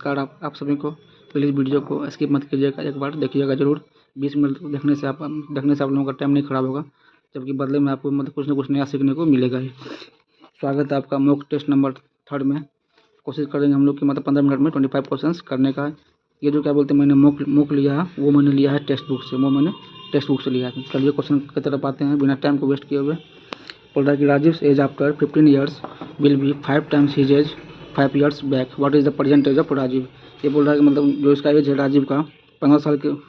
नमस्कार आप सभी को। प्लीज़ वीडियो को स्किप मत कीजिएगा, एक बार देखिएगा ज़रूर। 20 मिनट देखने से आप लोगों का टाइम नहीं ख़राब होगा, जबकि बदले में आपको मतलब कुछ ना कुछ नया सीखने को मिलेगा ही। स्वागत है आपका मॉक टेस्ट नंबर 3 में। कोशिश करेंगे हम लोग कि मतलब 15 मिनट में 25 क्वेश्चन करने का। ये जो क्या बोलते हैं, मैंने मॉक लिया है, वो मैंने लिया है टेक्स्ट बुक से, लिया है। चलिए क्वेश्चन की तरफ आते हैं बिना टाइम को वेस्ट किए हुए। बोल रहा है कि Rajiv age after 15 years will be 5 times his age 5 years back, what is the present age of Rajiv. ये बोल रहा है कि मतलब जो इसका एज है राजीव का 15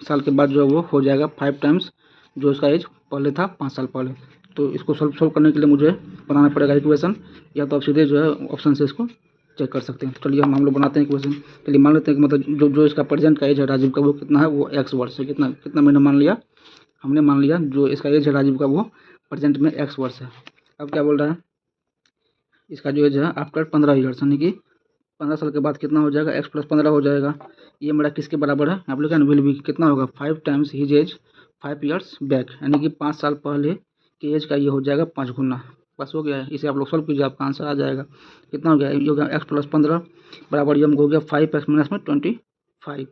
साल के बाद जो है वो हो जाएगा 5 टाइम्स जो इसका एज पहले था 5 साल पहले। तो इसको सॉल्व करने के लिए मुझे बनाना पड़ेगा इक्वेशन, या तो आप सीधे जो है ऑप्शन से इसको चेक कर सकते हैं। तो चलिए हम लोग बनाते हैं इक्वेशन। चलिए मान लेते हैं कि मतलब जो इसका प्रेजेंट का एज है राजीव का वो कितना है, वो x वर्ष है। कितना मैंने मान लिया, हमने मान लिया जो इसका एज है राजीव का वो प्रेजेंट में x वर्ष है। अब क्या बोल रहा है, इसका जो एज है आफ्टर 15 ईयर्स, यानी कि 15 साल के बाद कितना हो जाएगा, x + 15 हो जाएगा। ये मेरा किसके बराबर है, आप लोग क्या विल बी कितना होगा 5 times his age 5 years back, यानी कि 5 साल पहले के एज का ये हो जाएगा 5 गुना। बस हो गया है, इसे आप लोग सॉल्व कीजिए, आपका आंसर आ जाएगा। कितना हो गया, ये हो गया x + 15 बराबर ये हमको हो गया 5x - 25।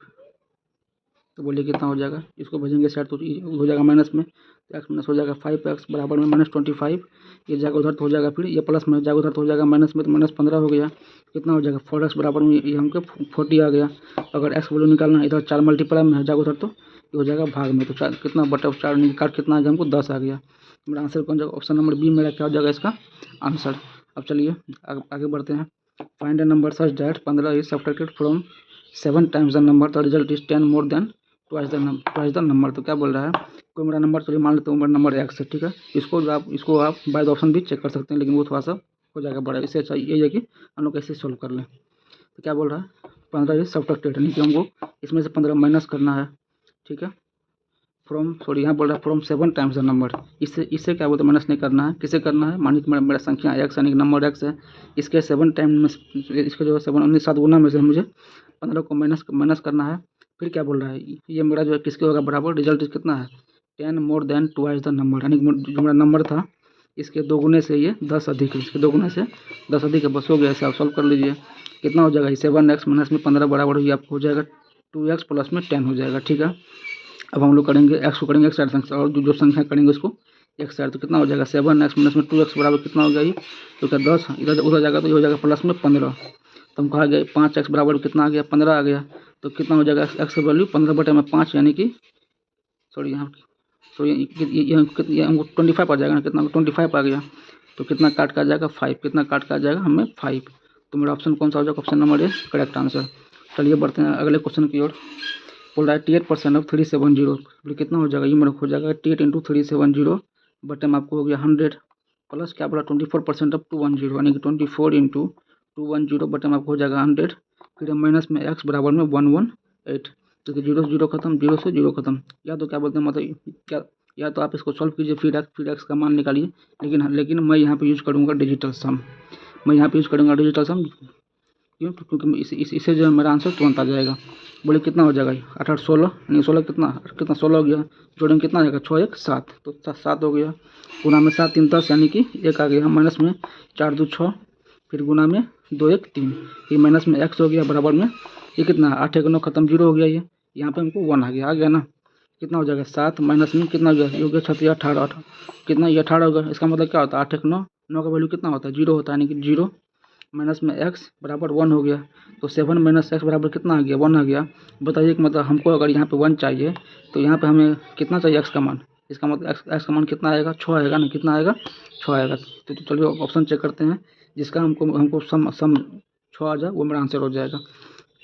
तो बोलिए कितना हो जाएगा, इसको भेजेंगे साइड तो हो जाएगा माइनस में, तो x माइनस हो जाएगा 5x बराबर में -25। ये जाएगा उधर तो हो जाएगा, फिर ये प्लस में जाएगा उधर तो हो जाएगा माइनस में, तो -15 हो गया। कितना हो जाएगा 4x बराबर में ये हमको 40 आ गया। अगर x वैल्यू निकालना है, इधर 4 मल्टीप्लाई में है, जाएगा उधर तो ये हो जाएगा भाग में, तो 4 कितना बटा 4 काट कितना आ गया हमको 10 आ गया। मेरा आंसर कौन जाएगा, ऑप्शन नंबर बी मेरा क्या हो जाएगा इसका आंसर। अब चलिए आगे बढ़ते हैं। Find a number such that 15 is subtracted from 7 times the number, the result is 10 more than twice the number. तो क्या बोल रहा है, कोई मेरा नंबर, चलिए मान लेते हैं मेरा नंबर x है, ठीक है। इसको आप बाय द ऑप्शन भी चेक कर सकते हैं, लेकिन वो थोड़ा सा हो जाएगा बड़ा। इससे अच्छा यही है कि हम लोग कैसे सोल्व कर लें। तो क्या बोल रहा है 15 इज सब्ट्रैक्टेड, यानी कि हमको इसमें से 15 माइनस करना है, ठीक है। यहाँ बोल रहा है फ्रॉम 7 टाइम्स द नंबर, इससे क्या बोलते हैं माइनस नहीं करना है। किसे करना है, मानिए कि मेरा संख्या x यानी कि नंबर x है, इसके 7 टाइम में इसके जो है 7 गुना में से मुझे 15 को माइनस करना है। फिर क्या बोल रहा है, ये मेरा जो है किसके होगा बराबर, रिजल्ट कितना है 10 more than twice the number, यानी कि जो मेरा नंबर था इसके 2 गुने से ये 10 अधिक है, इसके 2 गुने से 10 अधिक है। बस हो गया, इसे आप सॉल्व कर लीजिए। कितना हो जाएगा 7x माइनस में 15 बराबर हुई आपको हो जाएगा 2x प्लस में 10 हो जाएगा, ठीक है। अब हम लोग करेंगे x को करेंगे एक साइड और जो संख्या करेंगे उसको एक साइड, तो कितना हो जाएगा 7x माइनस में 2x बराबर कितना हो गया ये, तो क्या 10 इधर उधर जाएगा तो ये हो जाएगा प्लस में 15। तो हम कहा गया 5x बराबर कितना आ गया 15 आ गया। तो कितना हो जाएगा x की वैल्यू 15/5, यानी कि ये हमको 25 आ जाएगा ना, कितना 25 आ गया। तो कितना काट का आ जाएगा 5, कितना काट का आ जाएगा हमें 5। तो मेरा ऑप्शन कौन सा हो जाएगा, option number A correct answer. चलिए बढ़ते हैं अगले क्वेश्चन की ओर। बोल रहा है 88% ऑफ 370, कितना हो जाएगा, ये मेरा हो जाएगा 88 × 370 बटे में आपको हो गया 100 प्लस क्या बोला 24% ऑफ 210, यानी कि 24 × 210 बटे में आपको हो जाएगा 100। फिर माइनस में x बराबर में 118, क्योंकि 0 से 0 खत्म, 0 से 0 खत्म। या तो क्या बोलते हैं मतलब क्या, या तो आप इसको सॉल्व कीजिए फिर x का मान निकालिए, लेकिन मैं यहाँ पे यूज़ करूँगा डिजिटल सम। क्यों, क्योंकि इससे जो मेरा आंसर तुरंत आ जाएगा। बोले कितना हो जाएगा 8 16, यानी 16 कितना 16 हो गया, जोड़ेंगे कितना आ जाएगा 6 1 7, तो 7 हो गया। गुना में 7 3 10, यानी कि 1 आ गया। माइनस में 4 2 6, फिर गुना में 2 1 3, ये माइनस में x हो गया बराबर में ये कितना 8 1 9 खत्म 0 हो गया। ये यहाँ पे हमको 1 आ गया ना। कितना हो जाएगा 7 माइनस में कितना हो गया, ये हो गया 6 18 कितना, ये 18 होगा। इसका मतलब क्या होता है 8 1 9, 9 का वैल्यू कितना होता है 0 होता है, यानी कि 0 माइनस में x बराबर 1 हो गया। तो 7 माइनस x बराबर कितना आ गया 1 आ गया। बताइए कि मतलब हमको अगर यहाँ पे 1 चाहिए तो यहाँ पे हमें कितना चाहिए x का मान, इसका मतलब x का मान कितना आएगा 6 आएगा ना, कितना आएगा 6 आएगा। तो चलिए ऑप्शन चेक करते हैं, जिसका हमको सम 6 आ जाए वो मेरा आंसर हो जाएगा।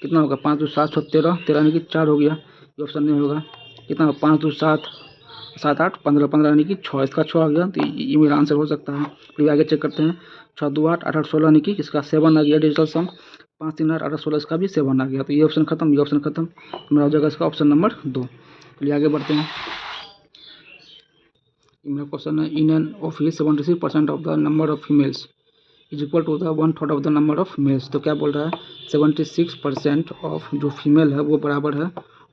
कितना होगा 5 2 7 6 13, यानी कि 4 हो गया, ये ऑप्शन नहीं होगा। कितना 5 2 7 7 8 15 15, यानी कि 6, इसका 6 आ गया, तो ये मेरा आंसर हो सकता है। फिर आगे चेक करते हैं 6 2 8 8 8 16, यानी कि इसका 7 आ गया डिजिटल सम। 5 3 8 8 16, इसका भी 7 आ गया। तो ये ऑप्शन खत्म, ये ऑप्शन खत्म, मेरा हो जाएगा इसका ऑप्शन नंबर 2। चलिए आगे बढ़ते हैं। मेरा क्वेश्चन है in an office 76% of the number of females is equal to the 1/3 of the number of males. तो क्या बोल रहा है 76% ऑफ जो फीमेल है वो बराबर है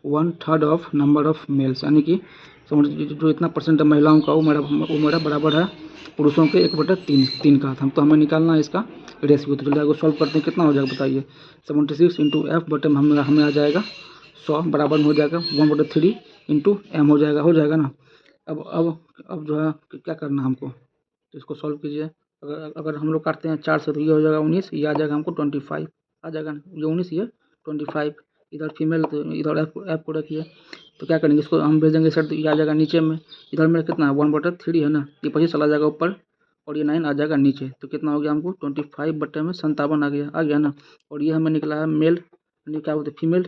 1/3 ऑफ नंबर ऑफ मेल्स, यानी कि समझ जो इतना परसेंट है महिलाओं का वो मेरा बराबर है पुरुषों के 1/3 का। तो हमें निकालना है इसका रेशियो। तो चलिए आगे सॉल्व करते हैं, कितना हो जाएगा बताइए। 76 इंटू एफ बटे में हमें आ जाएगा 100 बराबर में हो जाएगा 1/3 इंटू एम हो जाएगा ना। अब जो है क्या करना है हमको, तो इसको सॉल्व कीजिए। अगर हम लोग काटते हैं 4 से तो ये हो जाएगा 19, ये आ जाएगा हमको 25 आ जाएगा ना। ये 19 ये 25, इधर फीमेल तो इधर एफ को रखिए। तो क्या करेंगे, इसको हम भेजेंगे सर, तो ये आ जाएगा नीचे में। इधर मेरा कितना है 1/3 है ना, ये 25 चला जाएगा ऊपर और ये 9 आ जाएगा नीचे। तो कितना हो गया हमको 25/57 आ गया ना। और ये हमें निकला है मेल, यानी क्या बोलते हैं फीमेल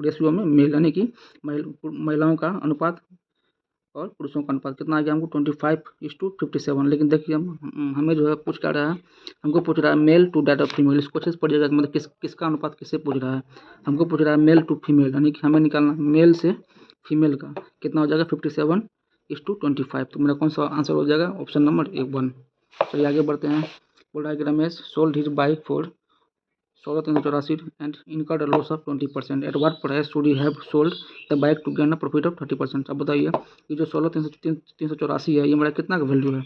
रेशियो में मेल, यानी कि महिलाओं का अनुपात और पुरुषों का अनुपात कितना आ गया हमको 25:57। लेकिन देखिए हमें जो है पूछ क्या रहा है, हमको पूछ रहा है male to date of female. इसको अच्छे से पढ़िएगा, मतलब किसका अनुपात किससे पूछ रहा है। हमको पूछ रहा है मेल टू फीमेल, यानी कि हमें निकालना मेल से फीमेल का कितना हो जाएगा 57:25। तो मेरा कौन सा आंसर हो जाएगा, ऑप्शन नंबर 1। चलिए आगे बढ़ते हैं। बोल रहा है कि Ramesh sold his bike for 16,384 and incurred a loss of 20%. At what price should he have sold the bike to gain a profit of 30%? अब बताइए ये जो 16,384 है ये मेरा कितना का वैल्यू है।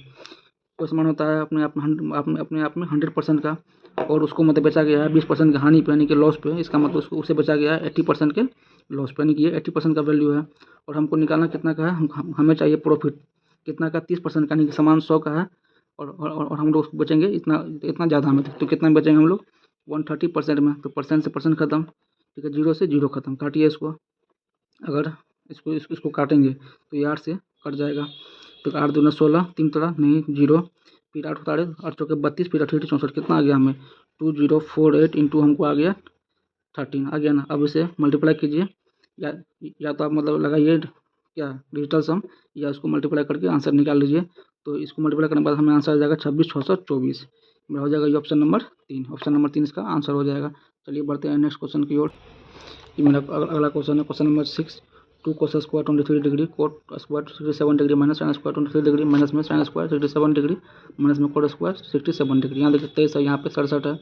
तो समान होता है अपने आप में 100% का, और उसको मतलब बेचा गया है 20% का हानि पे, यानी कि लॉस पे। इसका मतलब उसको उसे बेचा गया है 80% के लॉस पे, यानी कि ये 80% का वैल्यू है। और हमको निकालना कितना का है, हमें चाहिए प्रॉफिट कितना का 30% का, यानी कि सामान 100 का है और हम लोग उसको बेचेंगे इतना ज़्यादा में। तो कितना बेचेंगे हम लोग 130% में। तो परसेंट से परसेंट खत्म, ठीक है, 0 से 0 खत्म। काटिए इसको, अगर इसको काटेंगे तो ये 8 से कट जाएगा। तो 8 दूना 16, 3 तरह नहीं 0, फिर 8 उतारे 8 चौके 32, फिर 8 64 कितना आ गया हमें 2048 इंटू हमको आ गया 13 आ गया ना। अब इसे मल्टीप्लाई कीजिए, या तो आप मतलब लगाइए क्या डिजिटल सम, या उसको मल्टीप्लाई करके आंसर निकाल लीजिए। तो इसको मल्टीप्लाई करने के बाद हमें आंसर आ जाएगा 26,624। मेरा हो जाएगा ये ऑप्शन नंबर 3। ऑप्शन नंबर 3 इसका आंसर हो जाएगा। चलिए बढ़ते हैं नेक्स्ट क्वेश्चन की ओर। ये मेरा अगला क्वेश्चन है, question number 6। 2 cos square 23 degree coat square 67 degree minus sine square 23 degree minus में साइन स्क्वायर 67 डिग्री माइनस में कोट स्क्वायर 67 डिग्री। यहाँ देखिए 23 है, यहाँ पे 67 है।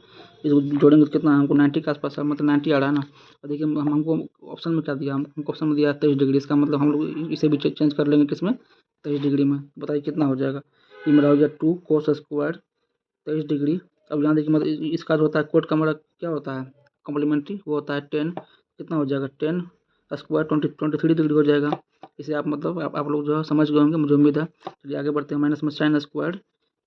इसको जोड़ेंगे तो कितना हमको 90 के आसपास है, मतलब 90 आ रहा है ना। और देखिए हमको ऑप्शन में क्या दिया, हमको ऑप्शन में दिया 23 डिग्री। इसका मतलब हम लोग इसे भी चेंज कर लेंगे किसमें 23 डिग्री में। बताइए कितना हो जाएगा। ये मेरा हो गया 2 cos स्क्वायर 23 डिग्री। अब यहाँ देखिए मतलब इसका जो होता है कोट का मेरा क्या होता है कॉम्प्लीमेंट्री, वो होता है 10। कितना हो जाएगा 10 स्क्वायर 23 डिग्री हो जाएगा। इसे आप मतलब आप लोग जो है समझ गए होंगे, मुझे उम्मीद है। चलिए आगे बढ़ते हैं। माइनस में साइन स्क्वायर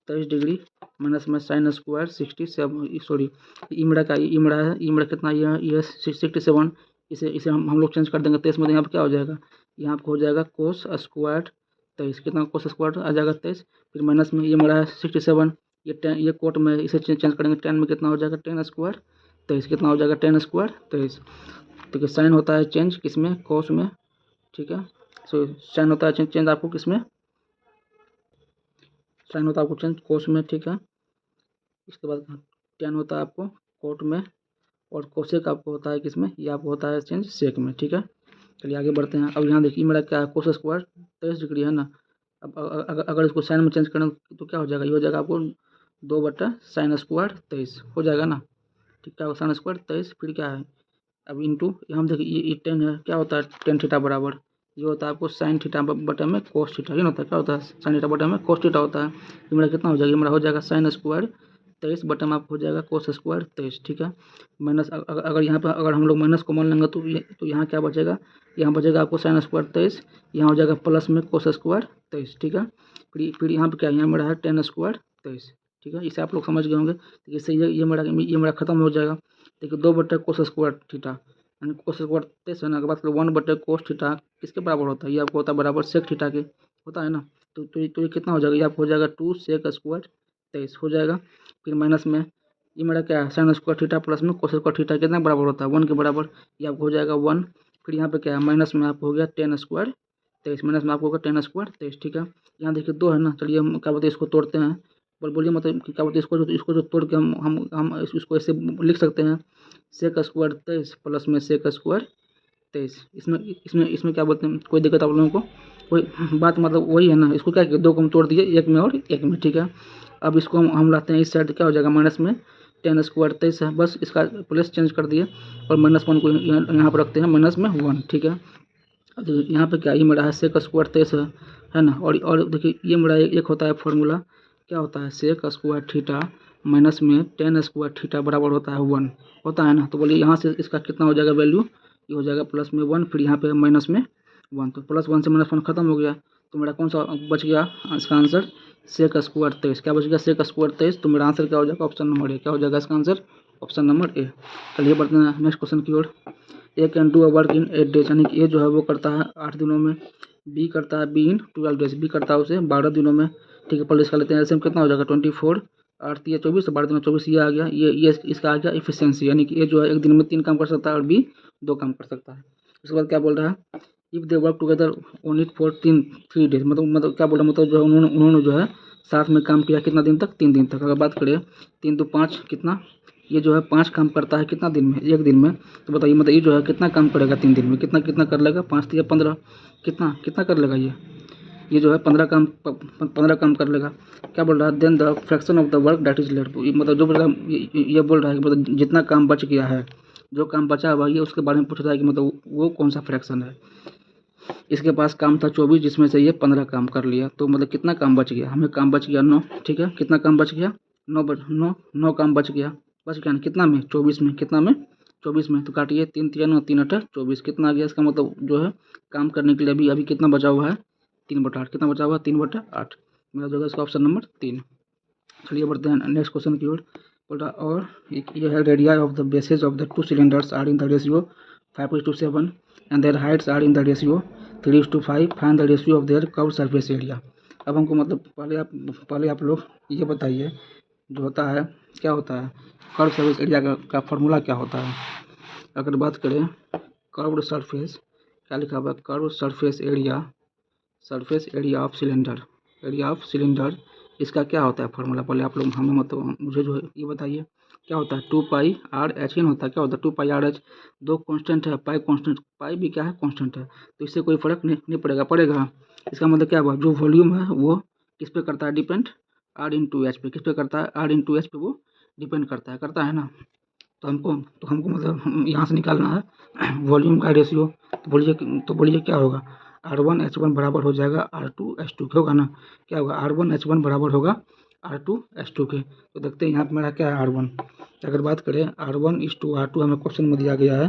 23 डिग्री माइनस में साइन स्क्वायर 67, सॉरी इमड़ा का इमड़ा है, इमड़ा कितना ये 67। इसे हम लोग चेंज कर देंगे 23 में। यहाँ पर क्या हो जाएगा, यहाँ पर हो जाएगा कोस स्क्वायर 23। कितना कोस स्क्वायर आ जाएगा 23, फिर माइनस में ये मेरा है 67, ये 10, ये कोट में इसे चेंज करेंगे 10 में। कितना हो जाएगा 10 स्क्वायर 23। कितना हो जाएगा 10 स्क्वायर 23। ठीक है, साइन होता है चेंज किसमें कोस में, ठीक है। सो साइन होता है चेंज आपको किसमें, साइन होता है आपको चेंज कोस में, ठीक है। इसके बाद टेन होता है आपको कोट में, और कोसेक आपको होता है किसमें, ये आपको होता है चेंज सेक में, ठीक है। चलिए आगे बढ़ते हैं। अब यहाँ देखिए मेरा क्या है कोस स्क्वायर 23 डिग्री है ना। अब अगर इसको साइन में चेंज करें तो क्या हो जाएगा, ये हो जाएगा आपको 2/sin स्क्वायर 23 हो जाएगा ना। ठीक है, साइन स्क्वायर 23, फिर क्या है अब इंटू हम देखिए ये 10 है, क्या होता है टेन थीटा बराबर, ये होता है आपको साइन थीटा बटे में कोस थीटा। ये होता है क्या होता है साइन थीटा बटे में कोस थीटा होता है। ये मेरा कितना हो जाएगा, ये मेरा हो जाएगा साइन स्क्वायर 23 बटे में आपको हो जाएगा कोस स्क्वायर 23, ठीक है। माइनस अगर यहाँ पर अगर हम लोग माइनस कॉमन लेंगे तो यहाँ क्या बचेगा, यहाँ बचेगा आपको साइन स्क्वायर 23, यहाँ हो जाएगा प्लस में कोस स्क्वायर 23, ठीक है। फिर यहाँ पर क्या यहाँ मेरा है 10 स्क्वायर 23, ठीक है। इसे आप लोग समझ गए होंगे। तो इससे ये मेरा खत्म हो जाएगा। देखिए 2/कोस स्क्वायर थीटा, यानी कोस स्क्वायर 23 है ना, के बाद 1/कोस थीटा किसके बराबर होता है, ये आपको होता है बराबर सेक थीटा के होता है ना। तो ये कितना हो जाएगा, ये आपको हो जाएगा 2 सेक स्क्वायर 23 हो जाएगा। फिर माइनस में ये मेरा क्या है साइन स्क्वायर थीटा प्लस में कोस स्क्वायर थीटा कितना बराबर होता है 1 के बराबर, ये आपको हो जाएगा 1। फिर यहाँ पे क्या है माइनस में आपको हो गया 10 स्क्वायर 23, माइनस में आपको होगा 10 स्क्वायर 23, ठीक है। यहाँ देखिए 2 है ना, चलिए हम क्या बोलते हैं इसको तोड़ते हैं। बोलिए मतलब कि क्या बोलते हैं इसको जो तोड़ के हम इसको ऐसे लिख सकते हैं सेक स्क्वायर 23 प्लस में सेक स्क्वायर 23। इसमें क्या बोलते हैं, कोई दिक्कत आप लोगों को, कोई बात मतलब वही है ना। इसको क्या किया 2 को हम तोड़ दिए, एक में और एक में, ठीक है। अब इसको हम लाते हैं इस साइड, क्या हो जाएगा माइनस में 10 स्क्वायर 23 है, बस इसका प्लस चेंज कर दिए और -1 को यहाँ पर रखते हैं -1, ठीक है। तो यहाँ पे क्या ये मेरा है सेक स्क्वायर 23 है ना। और देखिए ये मेरा एक होता है फॉर्मूला, क्या होता है सेक स्क्वायर थीटा माइनस में टेन स्क्वायर थीटा बराबर होता है 1 होता है ना। तो बोलिए यहाँ से इसका कितना हो जाएगा वैल्यू, ये हो जाएगा प्लस में 1, फिर यहाँ पे माइनस में 1, तो प्लस 1 से माइनस 1 खत्म हो गया। तो मेरा कौन सा बच गया इसका आंसर, सेक स्क्वायर 23। क्या बच गया, सेक स्क्वायर 23। तो मेरा आंसर क्या हो जाएगा, ऑप्शन नंबर ए। क्या हो जाएगा इसका आंसर, ऑप्शन नंबर ए। चलिए बढ़ते हैं नेक्स्ट क्वेश्चन की ओर। A can do a work in 8 days, यानी कि ए जो है वो करता है 8 दिनों में, बी करता है बी इन 12 डेज, बी करता है उसे 12 दिनों में। ठीक है, पहले इसका लेते हैं एलसीएम, कितना हो जाएगा 24, 8 3 24, 12 दिनों 24, ये आ गया। ये इसका आ गया इफिशियंसी, यानी कि ए जो है एक दिन में 3 काम कर सकता है और बी 2 काम कर सकता है। उसके बाद क्या बोल रहा है, if they work together on it for 3 days, मतलब क्या बोल रहा है, मतलब जो है उन्होंने जो है साथ में काम किया कितना दिन तक, 3 दिन तक। अगर बात करें 3 2 5 कितना, ये जो है 5 काम करता है कितना दिन में, एक दिन में। तो बताइए मतलब ये जो है कितना काम करेगा 3 दिन में, कितना कितना कर लेगा, 5 3 15, कितना कितना कर लेगा ये जो है 15 काम कर लेगा। क्या बोल रहा है, then the fraction of the work that is left, मतलब जो बोल रहा है ये बोल रहा है कि मतलब जितना काम बच गया है, जो काम बचा हुआ ये उसके बारे में पूछ रहा है कि मतलब वो कौन सा फ्रैक्शन है। इसके पास काम था 24, जिसमें से ये 15 काम कर लिया, तो मतलब कितना काम बच गया, हमें काम बच गया 9। ठीक है, कितना काम बच गया, 9 काम बच गया ना, कितना में 24 में, कितना में 24 में। तो काटिए 3 3 9 3 8 24, कितना आ गया इसका मतलब जो है काम करने के लिए अभी अभी कितना बचा हुआ है, 3/8। कितना बचा हुआ है, 3/8। मेरा जो है इसका ऑप्शन नंबर 3। चलिए बढ़ते हैं नेक्स्ट क्वेश्चन की ओर। बोल रहा और ये है radii of the bases of the 2 cylinders are in the ratio 5:7 and their heights are in the ratio 3:5, find the ratio of their curve surface area. अब हमको मतलब पहले आप लोग ये बताइए, जो होता है क्या होता है कर्व सरफेस एरिया का फॉर्मूला क्या होता है। अगर बात करें कर्व्ड सरफेस, क्या लिखा हुआ है, curve surface area of cylinder, इसका क्या होता है फॉर्मूला, पहले आप लोग हमें मतलब मुझे जो है ये बताइए। क्या होता है 2πr/h होता है। क्या होता है 2πr/h, दो कांस्टेंट है, पाई कांस्टेंट, पाई भी क्या है कांस्टेंट है, तो इससे कोई फर्क नहीं पड़ेगा। इसका मतलब क्या हुआ, जो वॉल्यूम है वो किस पे करता है डिपेंड, r/h पे। किस पे करता है, r/h पे वो डिपेंड करता है ना। तो हमको मतलब यहाँ से निकालना है वॉल्यूम का रेशियो। तो बोलिए क्या होगा, R1H1 बराबर हो जाएगा R2H2 के, होगा ना। क्या होगा, R1H1 बराबर होगा R2H2 के। तो देखते हैं यहाँ पे मेरा क्या है R1। अगर बात करें R1:R2 हमें क्वेश्चन में दिया गया है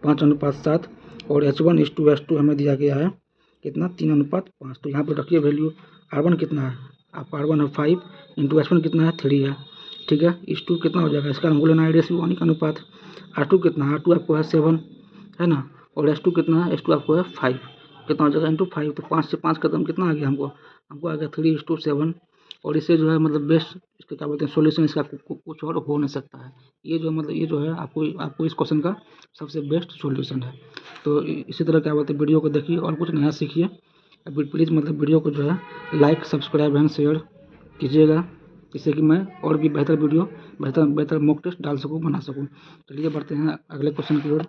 5:7, और H1:H2 हमें दिया गया है कितना, 3:5। तो यहाँ पर रखिए वैल्यू, R1 कितना है आपका, R1 है 5 इंटू H1 कितना है 3 है। ठीक है, इस 2 कितना हो जाएगा, इसका हमको लेना है रेशियो 1 का अनुपात। R2 कितना है, R2 आपको है 7 है ना, और H2 कितना है, H2 आपको है 5, कितना हो जाएगा इंटू 5। तो 5 से 5 खत्म, कितना आ गया हमको आ गया 3:7। और इससे जो है मतलब बेस्ट इसका क्या बोलते हैं सॉल्यूशन, इसका कुछ और हो नहीं सकता है। ये जो मतलब ये जो है आपको इस क्वेश्चन का सबसे बेस्ट सॉल्यूशन है। तो इसी तरह क्या बोलते हैं वीडियो को देखिए और कुछ नया सीखिए। अभी प्लीज़ मतलब वीडियो को जो है लाइक सब्सक्राइब एंड शेयर कीजिएगा, जिससे कि मैं और भी बेहतर वीडियो बेहतर मॉक टेस्ट डाल सकूँ, बना सकूँ। चलिए बढ़ते हैं अगले क्वेश्चन की ओर।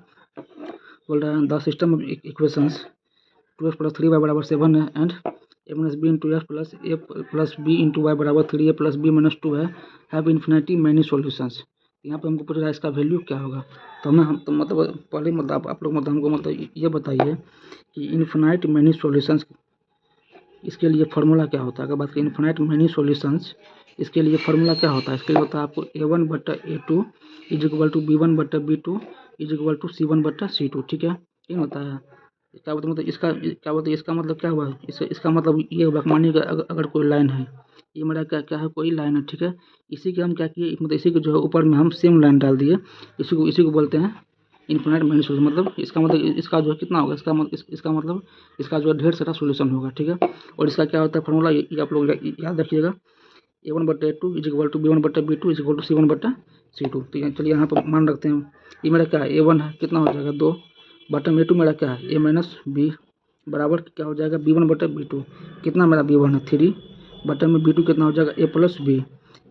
बोल रहा है the system of equations 2x + 3y = 7 है and a - b × x + a + b × y = 3a + b - 2 है, हैव इन्फिनिटी मैनी सॉल्यूशंस। यहाँ पे हमको पूछ रहा है इसका वैल्यू क्या होगा। तो मतलब पहले मतलब आप लोग मतलब हमको मतलब ये बताइए कि इन्फिनाइट मैनी सॉल्यूशंस, इसके लिए फार्मूला क्या होता है। अगर बात करें इन्फिनाइट मैनी सॉल्यूशंस, इसके लिए फार्मूला क्या होता है। इसके लिए होता है आपको a1/a2 = b1/b2 = c1/c2। ठीक है, ये होता है। क्या बोलते मतलब इसका क्या बोलते इसका मतलब क्या हुआ, इसका मतलब ये हुआ, मानिए अगर कोई लाइन है, ये मेरा क्या है, कोई लाइन है। ठीक है, इसी के हम क्या किए, मतलब इसी के जो है ऊपर में हम सेम लाइन डाल दिए, इसी को बोलते हैं इन्फिनाइट मैनी सॉल्यूशन। मतलब इसका जो है कितना होगा, इसका मतलब इसका जो है ढेर सारा सॉल्यूशन होगा। ठीक है, और इसका क्या होता है फॉर्मूला, ये आप लोग याद रखिएगा, a1/a2 = b1/b2 = c1/c2। तो चलिए यहाँ पर मान रखते हैं, ये मेरा क्या है a1 है, कितना हो जाएगा 2, बटन a2 मेरा क्या है a - b बराबर क्या हो जाएगा b1/b2, कितना मेरा b1 है 3, बटन में b2 कितना हो जाएगा a + b,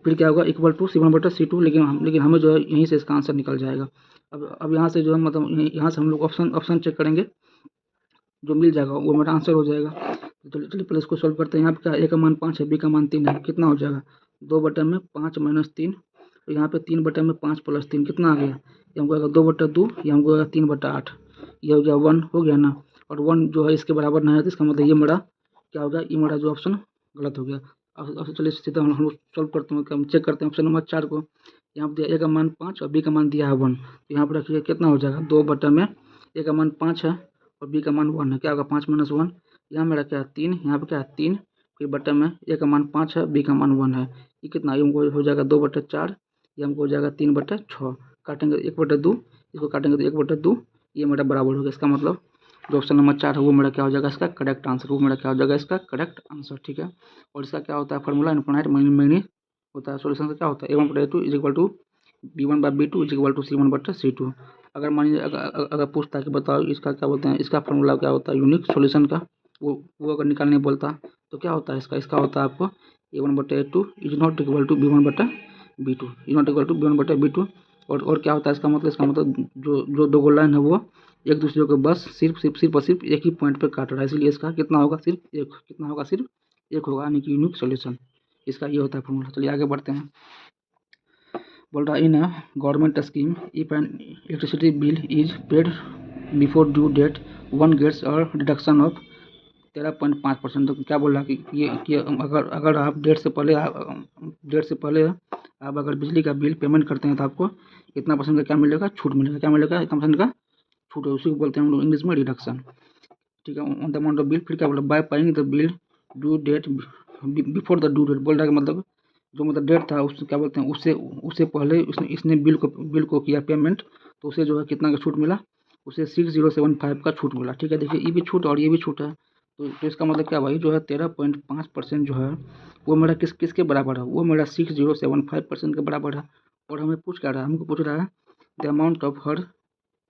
फिर क्या होगा = c1/c2। लेकिन हमें जो है यहीं से इसका आंसर निकल जाएगा। अब यहाँ से जो है मतलब यहाँ से हम लोग ऑप्शन चेक करेंगे, जो मिल जाएगा वो मेरा आंसर हो जाएगा। तो चलिए पहले इसको सॉल्व करते हैं। यहाँ पे क्या a का मान 5 है, b का मान 3 है, कितना हो जाएगा 2/5 - 3। तो यहाँ पे 3/5 + 3 कितना आ गया, ये हमको आएगा 2/2, ये हमको आएगा 3/8, ये हो गया 1 हो गया ना। और 1 जो है इसके बराबर नहीं है, तो इसका मतलब ये मेरा क्या हो गया, ये मेरा जो ऑप्शन गलत हो गया। अब चलिए सीधा हम लोग सॉल्व करते हैं, हम चेक करते हैं ऑप्शन नंबर 4 को। यहाँ पर दिया ए का मान 5 और बी का मान दिया है 1, तो यहाँ पर रखिए कितना हो जाएगा, 2 बटा में ए का मान 5 है और बी का मान 1 है, क्या होगा 5 - 1, यहाँ मेरा क्या है 3, यहाँ पर क्या है 3, फिर बटा में ए का मान 5 है, बी का मान 1 है, ये कितना, ये हमको हो जाएगा 2/4, ये हमको हो जाएगा 3/6, काटेंगे 1/2, इसको काटेंगे तो 1/2, ये मेरा बराबर हो गया। इसका मतलब जो ऑप्शन नंबर 4 है वो मेरा क्या हो जाएगा, इसका करेक्ट आंसर, वो मेरा क्या हो जाएगा, इसका करेक्ट आंसर। ठीक है, और इसका क्या होता है फॉर्मूला, इनफाइनाइट मैनी होता है। सॉल्यूशन का क्या होता है, a1/a2 = b1/b2 = c1/c2। अगर मान लीजिए अगर पूछता है कि बताओ इसका क्या बोलते हैं, इसका फॉर्मूला क्या होता है यूनिक सॉल्यूशन का, वो अगर निकालने बोलता तो क्या होता है इसका होता है आपको a1/a2 = b1/b2 b1/b2। और क्या होता है इसका मतलब जो दो लाइन है वो एक दूसरे को बस सिर्फ एक ही पॉइंट पे काट रहा है, इसलिए इसका कितना होगा, सिर्फ एक, कितना होगा, सिर्फ एक होगा, यानी कि यूनिक सॉल्यूशन, इसका ये होता है फॉर्मूला। चलिए आगे बढ़ते हैं। बोल रहा है in government scheme if an electricity bill is paid before due date one gets a deduction of 13.5%। तो क्या बोल रहा है कि अगर आप डेट से पहले आप अगर बिजली का बिल पेमेंट करते हैं तो आपको कितना परसेंट का क्या मिलेगा, छूट मिलेगा, क्या मिलेगा, इतना परसेंट का छूट है, उसी को बोलते हैं हम लोग इंग्लिश में रिडक्शन। ठीक है, on the amount of bill, फिर क्या बोला, by paying the bill due date before the due date, बोल रहा है कि मतलब जो मतलब डेट था उससे क्या बोलते हैं, उससे पहले इसने बिल को किया पेमेंट, तो उसे जो है कितना का छूट मिला, उसे 6075 का छूट मिला। ठीक है, देखिए ये भी छूट और ये भी छूट है, तो इसका मतलब क्या भाई, जो है 13.5% जो है वो मेरा किसके बराबर है, वो मेरा 6075% के बराबर है। और हमें पूछ क्या रहा है, हमको पूछ रहा है the amount of her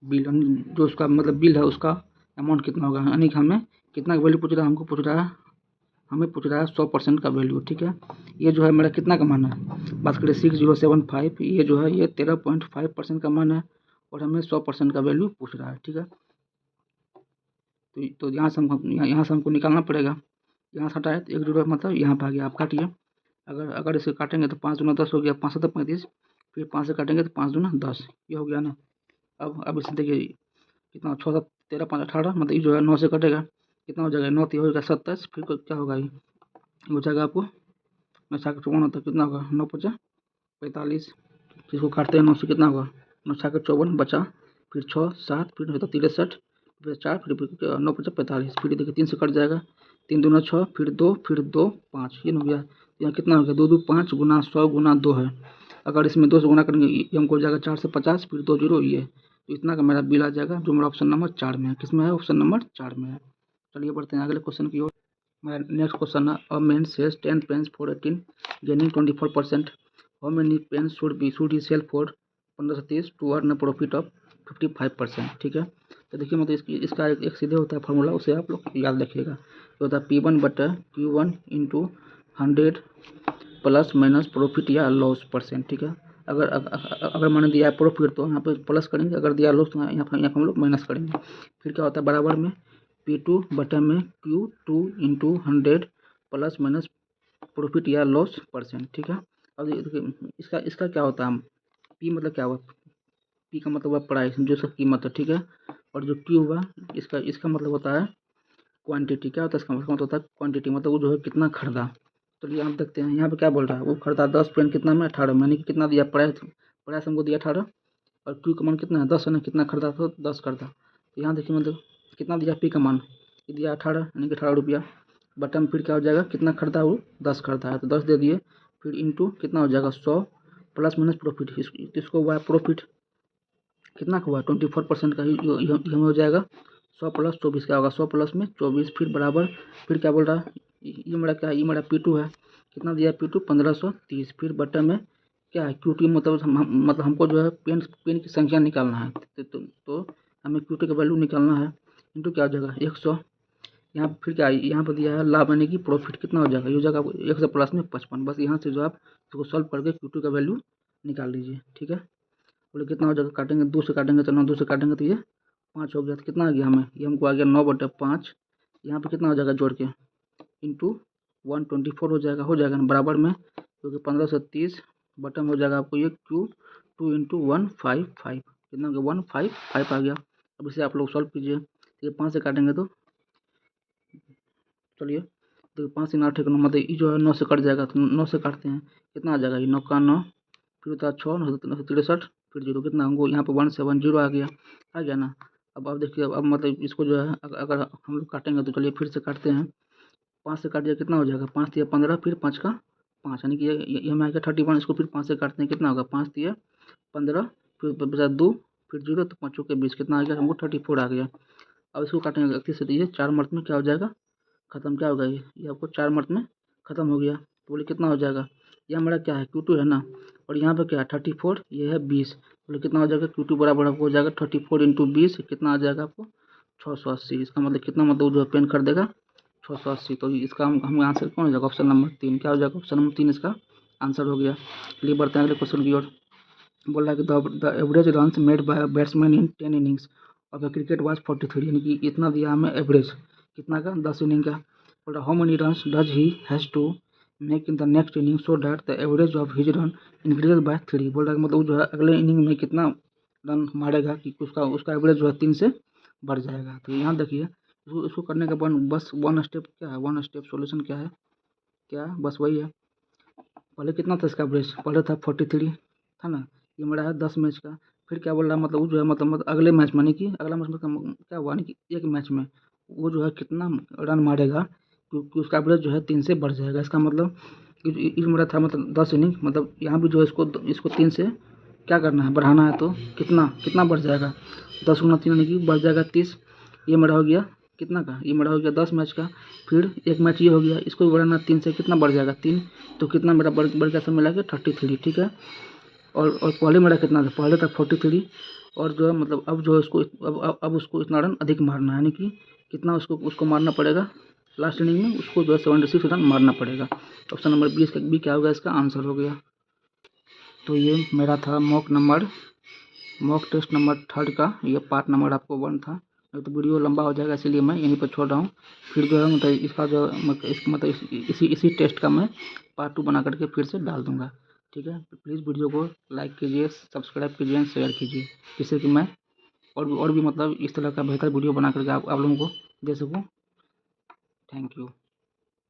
bill, जो उसका मतलब बिल है उसका अमाउंट कितना होगा, यानी कि हमें कितना वैल्यू पूछ रहा है, हमें पूछ रहा है 100% का वैल्यू। ठीक है, ये जो है मेरा कितना का मान है, बात करें 6075, ये जो है ये 13.5% का मान है और हमें 100% का वैल्यू पूछ रहा है। ठीक है, तो यहाँ से हमको निकालना पड़ेगा, यहाँ से हटाए तो 1 जीरो मतलब यहाँ पर आ गया, आप काटिए। अगर इसे काटेंगे तो 5 दूना 10 हो गया, 5 7 35, फिर 5 से काटेंगे तो 5 दूना 10, ये हो गया ना। अब इसे देखिए कितना, 6 7 13 5 18, मतलब ये जो है 9 से कटेगा, कितना हो जाएगा, 9 3 हो जाएगा 27, फिर क्या होगा, ये हो जाएगा आपको 9 4 54 होता है, कितना होगा, 9 5 45, इसको काटते हैं 9 से, कितना होगा, 9 4 54 बचा, फिर 6 7, फिर होता 63, फिर 4, फिर 9 5 45, फिर देखिए 3 से कट जाएगा, 3 दूना 6, फिर 2 5, ये हो गया। यहाँ कितना हो गया, 2 2 5 गुना 100 गुना 2 है, अगर इसमें 2 से गुना करेंगे ये हमको हो जाएगा 4 से 50, फिर 2 जीरो, ये तो इतना का मेरा बिल आ जाएगा, जो मेरा ऑप्शन नंबर 4 में है। किस में है, ऑप्शन नंबर 4 में है। चलिए बढ़ते हैं अगले क्वेश्चन की ओर। मेरा नेक्स्ट क्वेश्चन है, a man sells 10 pens for 18 gaining 24%, how many pens should he sell for 15 से 30 to earn a profit of 55%। ठीक है, तो देखिए मतलब इसका एक सीधे होता है फॉर्मूला, उसे आप लोग याद रखिएगा, जो होता है P1/Q1 × 100 प्लस माइनस प्रॉफिट या लॉस परसेंट। ठीक है, अगर मैंने दिया है प्रॉफिट तो यहाँ पे प्लस करेंगे, अगर दिया लॉस तो यहाँ पर हम लोग माइनस करेंगे। फिर क्या होता है, बराबर में P2/में Q2 × 100 प्लस माइनस प्रॉफिट या लॉस परसेंट। ठीक है, अब देखिए इसका क्या होता है, P मतलब क्या हुआ, P का मतलब हुआ प्राइस, जो इसका कीमत है। ठीक है, और जो Q हुआ इसका मतलब होता है क्वांटिटी, क्या होता है इसका मतलब होता है क्वांटिटी, मतलब वो जो है कितना खरीदा। चलिए आप देखते हैं यहाँ पे क्या बोल रहा है, वो खरीदा 10 पेन कितना में, 18 में, यानी कि कितना दिया, प्राइस हमको दिया 18 और Q का मान कितना है 10 है ना, कितना खरीदा तो 10 खरीदा, तो यहाँ देखिए मतलब कितना दिया, P का मान दिया 18 यानी कि 18 रुपया, बटन फिर क्या हो जाएगा, कितना खरीदा वो 10 खरीदा है तो 10 दे दिए, फिर इंटू कितना हो जाएगा 100 प्लस माइनस प्रॉफिट, इसको हुआ प्रॉफिट कितना का हुआ 24% का, हमें हो जाएगा 100 प्लस 24, क्या होगा 100 प्लस में 24, फिर बराबर, फिर क्या बोल रहा है, ये मेरा क्या है, ये मेरा P2 है, कितना दिया P2 1530, फिर बटन में क्या है Q2, मतलब हमको जो है पेन की संख्या निकालना है, तो हमें Q2 का वैल्यू निकालना है, इंटू क्या हो जाएगा 100, यहाँ फिर क्या है, यहाँ पर दिया है लाभ यानी कि प्रॉफिट, कितना हो जाएगा, ये हो जाएगा 100 प्लस में 55, बस यहाँ से जो आप इसको सॉल्व करके Q2 का वैल्यू निकाल लीजिए। ठीक है, बोले कितना हो जाएगा, काटेंगे 2 से काटेंगे तो 9, 2 से काटेंगे तो ये 5 हो गया, तो कितना आ गया हमें, ये हमको आ गया 9/5, यहाँ पे कितना हो जाएगा जोड़ के इंटू 124 हो जाएगा ना बराबर में, क्योंकि 15 से 30 बटन हो जाएगा आपको ये Q2 × 155, कितना हो गया 155 आ गया। अब इसे आप लोग सॉल्व कीजिए, तो ये 5 से काटेंगे तो चलिए, तो 5 3 8 9 मतलब ये जो है 9 से कट जाएगा, तो 9 से काटते हैं, कितना आ जाएगा, ये 9 का 9, फिर होता है 6 9 63, फिर जीरो, कितना हमको यहाँ पे 170 आ गया ना। अब देखिए, अब मतलब इसको जो है अगर हम लोग काटेंगे तो चलिए फिर से काटते हैं। 5 से काट दिया, कितना हो जाएगा, 5 तिया 15, फिर 5 का 5, यानी कि ये हमें आ गया 31। इसको फिर 5 से काटते हैं, कितना होगा, 5 तिया 15, फिर बचा 2, फिर जीरो, तो 5 के 20, कितना आ गया हमको 34 आ गया। अब इसको काटेंगे 31 से, तो ये 4 मर्त में क्या हो जाएगा, खत्म, क्या होगा, ये आपको 4 मर्त में खत्म हो गया। तो बोले कितना हो जाएगा, ये हमारा क्या है, Q2 है ना, और यहाँ पे क्या है 34, ये है 20, बोले कितना हो जाएगा, Q2 बराबर आपको हो जाएगा 34 इंटू 20, कितना आ जाएगा आपको 680। इसका मतलब कितना, मतलब जो है पेन खरीदेगा 680। तो इसका हम आंसर कौन हो जाएगा, ऑप्शन नंबर 3, क्या हो जाएगा, ऑप्शन नंबर 3 इसका आंसर हो गया। चलिए बढ़ते हैं अगले क्वेश्चन की ओर। बोल रहा है कि the average runs made by batsman in 10 innings of the cricket was 43, यानी कि इतना दिया हमें एवरेज, कितना का, 10 इनिंग का। बोल रहा how many runs does he has to make in the next inning so that the average of his run increase by 3। बोल रहा है मतलब जो है अगले इनिंग में कितना रन मारेगा कि उसका एवरेज जो है 3 से बढ़ जाएगा। तो यहाँ देखिए, इसको करने का बस वन स्टेप क्या है, वन स्टेप सोल्यूशन क्या है, क्या बस वही है। पहले कितना था इसका एवरेज, पहले था 43 था ना, ये मेरा है 10 मैच का। फिर क्या बोल रहा है, मतलब वो जो है मतलब अगले मैच में, यानी कि अगला मैच में क्या हुआ, यानी कि एक मैच में वो जो है कितना रन मारेगा क्योंकि उसका एवरेज जो है 3 से बढ़ जाएगा। इसका मतलब इस मेरा था मतलब 10 इनिंग, मतलब यहाँ भी जो है इसको 3 से क्या करना है, बढ़ाना है, तो कितना कितना बढ़ जाएगा, 10 गुना 3 यानी कि बढ़ जाएगा 30। ये मेरा हो गया कितना का, ये मेरा हो गया 10 मैच का। फिर एक मैच ये हो गया, इसको भी बढ़ाना 3 से, कितना बढ़ जाएगा 3, तो कितना मेरा बढ़ के सब मिला के 33, ठीक है। और पहले मेरा कितना था, पहले था 43, और जो है मतलब अब जो है उसको अब उसको इतना रन अधिक मारना है, यानी कि कितना उसको मारना पड़ेगा, लास्ट इनिंग में उसको जो है 76 रन मारना पड़ेगा। ऑप्शन नंबर 20 का भी क्या होगा, इसका आंसर हो गया। तो ये मेरा था मॉक टेस्ट नंबर 3 का, ये पार्ट नंबर आपको 1 था। तो वीडियो लंबा हो जाएगा, इसीलिए मैं यहीं पर छोड़ रहा हूँ। फिर जो है मतलब इसका जो मतलब इसी टेस्ट का मैं पार्ट 2 बना करके फिर से डाल दूँगा, ठीक है। प्लीज़ वीडियो को लाइक कीजिए, सब्सक्राइब कीजिए एंड शेयर कीजिए, जिससे कि मैं और भी मतलब इस तरह का बेहतर वीडियो बना करके आप लोगों को दे सकूँ। Thank you.